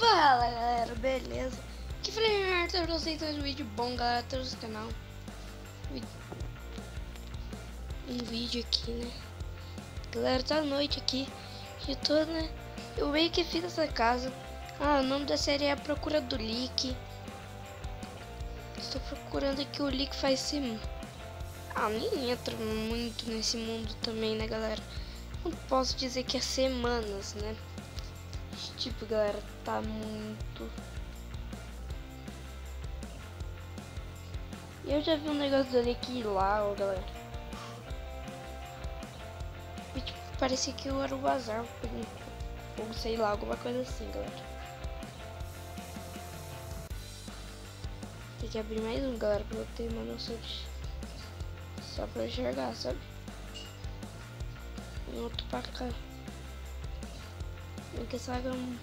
Fala galera, beleza? Aqui foi o Arthur, vocês mais um vídeo bom galera, todos no canal. Um vídeo aqui, né? Galera, tá noite aqui. Eu tô, né? Eu meio que fiz essa casa. O nome da série é A Procura do Leak. Estou procurando aqui o Leak faz sim. Nem entra muito nesse mundo também, né galera? Não posso dizer que é semanas, né? Tipo, galera, tá muito... Eu já vi um negócio dele aqui lá, ó, galera. E, tipo, parecia que eu era o bazar, ou sei lá, alguma coisa assim, galera. Tem que abrir mais um, galera, pra eu ter uma noção de... Só pra enxergar, sabe? E outro pra cá. Tem que sabe um...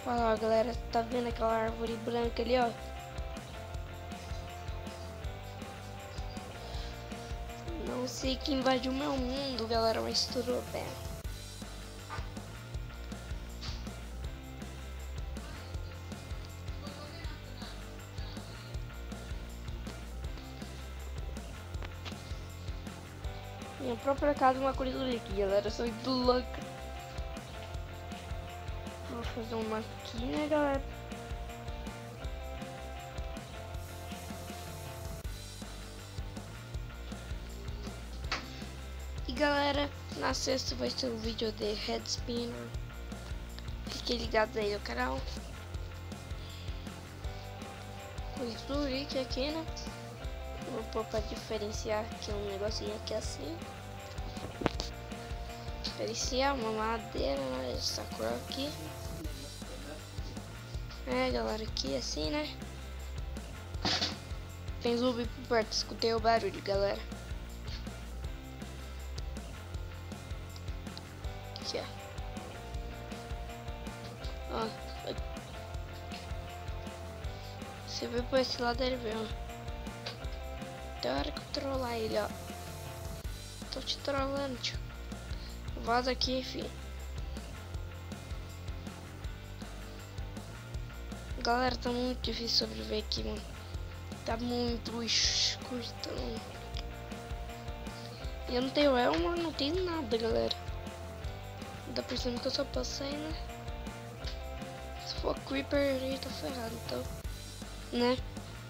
Olha lá, galera, tá vendo aquela árvore branca ali, ó? Não sei que invadiu meu mundo, galera, mas tudo bem. Minha própria casa, uma coisa aqui, galera, eu sou muito louca. Vou fazer uma aqui, né, galera? E galera, na sexta vai ser o vídeo de Head Spinner. Fiquem ligados aí no canal. Coisa do Rick aqui, né? Vou pôr pra diferenciar aqui um negocinho aqui assim. Diferenciar uma madeira, né? Essa cor aqui. Galera, aqui assim, né? Tem zumbi por perto, escutei o barulho, galera. Aqui, ó. Você veio por esse lado dele mesmo. Tem hora que eu trollar ele, ó. Tô te trollando, tio. Vaza aqui, filho. Galera, tá muito difícil sobreviver aqui, mano. Tá muito escuro. E eu não tenho elmo, não tenho nada, galera. Dá pra perceber que eu só passei, né? Se for Creeper, aí tá ferrado, então. Né?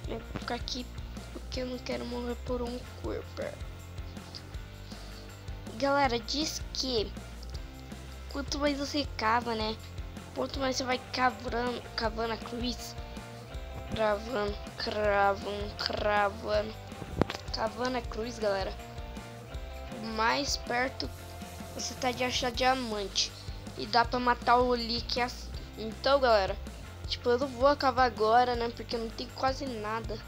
Eu vou ficar aqui porque eu não quero morrer por um Creeper. Galera, diz que quanto mais você cava, né? Quanto mais você vai cavando a cruz, cavando a cruz, galera, mais perto você tá de achar diamante. E dá pra matar o Leak assim. Então, galera, tipo, eu não vou cavar agora, né? Porque não tem quase nada.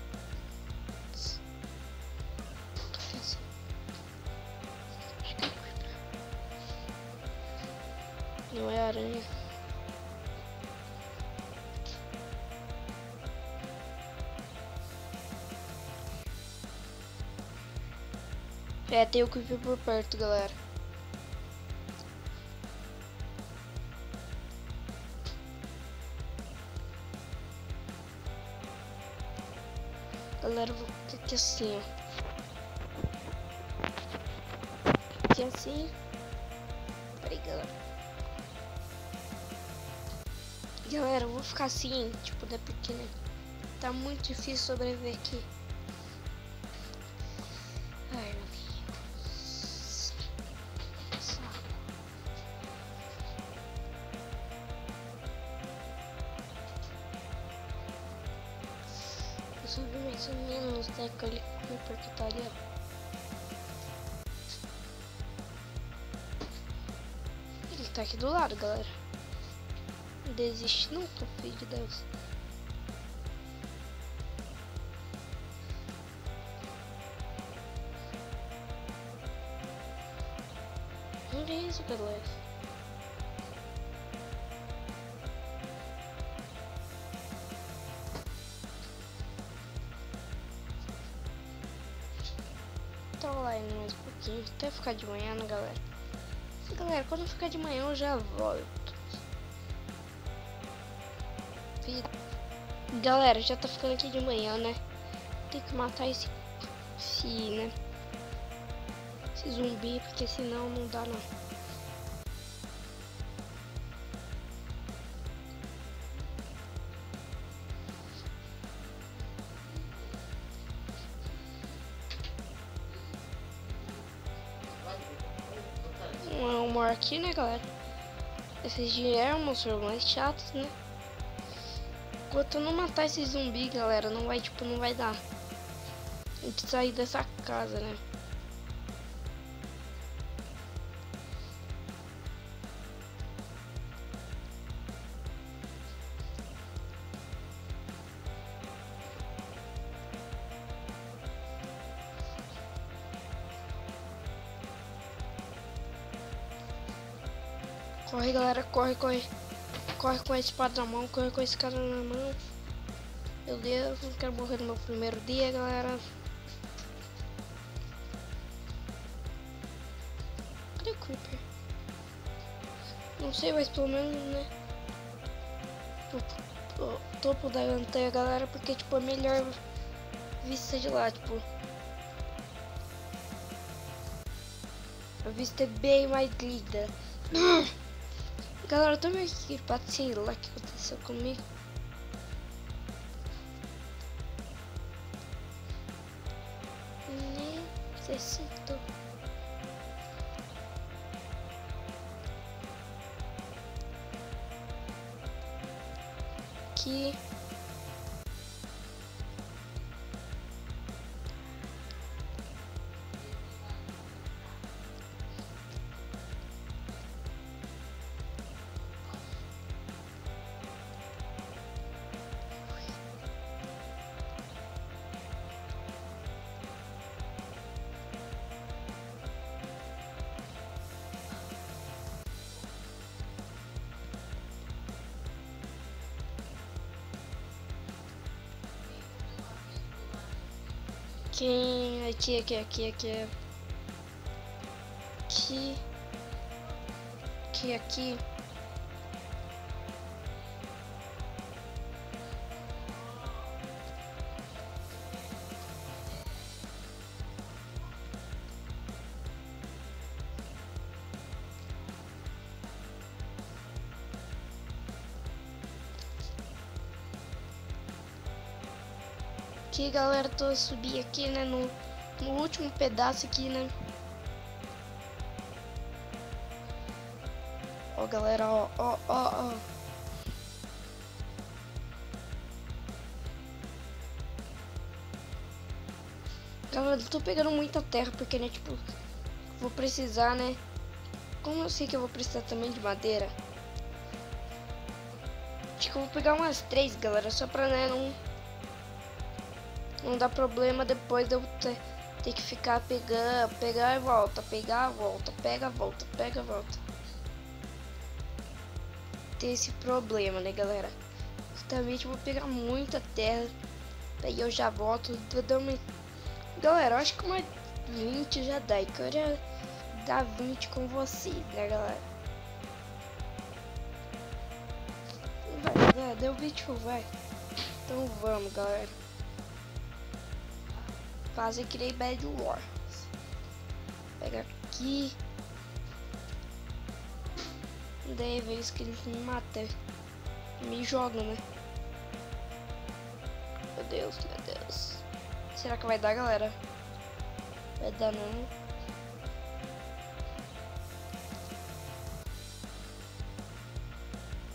Não é aranha. Tem o Creeper por perto, galera. Galera, eu vou ficar aqui assim, ó. Aqui assim. Peraí, galera. Galera, eu vou ficar assim, tipo, da pequena. Tá muito difícil sobreviver aqui. Ai, meu Deus. Saco. Eu subi mais ou menos daquele Creeper que tá ali, ó. Ele tá aqui do lado, galera. Não desiste nunca, filho de Deus. Onde é isso, galera? Então lá ainda mais um pouquinho, até ficar de manhã, né, galera? Galera, quando ficar de manhã eu já volto. vida. Galera, já tá ficando aqui de manhã, né? Tem que matar esse zumbi, porque senão não dá não. Um humor aqui, né, galera? Esses dias foram mais chatos, né? Enquanto eu não matar esse zumbi, galera, não vai dar. A gente sair dessa casa, né? Corre, galera, corre. Corre com a espada na mão, corre com esse cara na mão. Meu Deus, não quero morrer no meu primeiro dia, galera. Cadê o Creeper? Não sei, mas pelo menos, né? Topo da lanterna, galera, porque, tipo, é melhor vista de lá, tipo. A vista é bem mais linda. Galera, eu tô meio equipado, sei lá o que aconteceu comigo. Necessito. Aqui. Aqui. Aqui, galera, tô subindo aqui, né, no último pedaço aqui, né. Ó, galera, ó. Galera, eu tô pegando muita terra porque, né, tipo, vou precisar, né. Como eu sei que eu vou precisar também de madeira, acho que eu vou pegar umas 3, galera, só pra, né, não dá problema depois de eu ter que ficar pegar e volta, pegar, volta, pega, volta, pega, volta. Ter esse problema, né, galera? Justamente eu vou pegar muita terra, daí eu já volto, vou dar uma... Galera, eu acho que uma 20 já dá, e que eu ia dar 20 com vocês, né, galera? Vai, deu 20, vai. Então vamos, galera. Fazer que nem Bad Wars. Pega aqui. Daí vez que eles me matam. Me jogam, né? Meu Deus. Será que vai dar, galera? Vai dar não.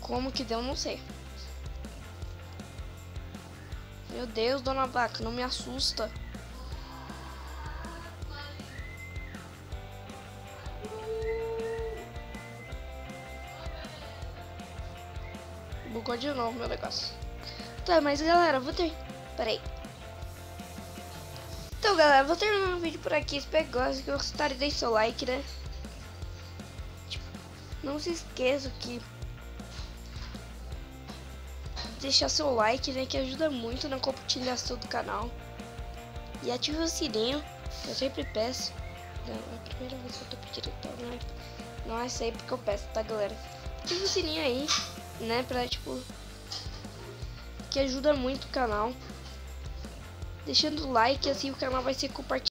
Como que deu, não sei. Meu Deus, dona Vaca, não me assusta. Bugou de novo meu negócio. Tá, mas galera, Peraí. Então, galera, vou terminar o vídeo por aqui. Espero que gostaram e deixe seu like, né? Tipo, não se esqueça que deixar seu like, né? Que ajuda muito na compartilhação do canal. E ative o sininho, que eu sempre peço. Não, é a primeira vez que eu tô pedindo, então não é sempre que eu peço, tá, galera? Ative o sininho aí, né? Pra, tipo, que ajuda muito o canal. Deixando o like, assim o canal vai ser compartilhado.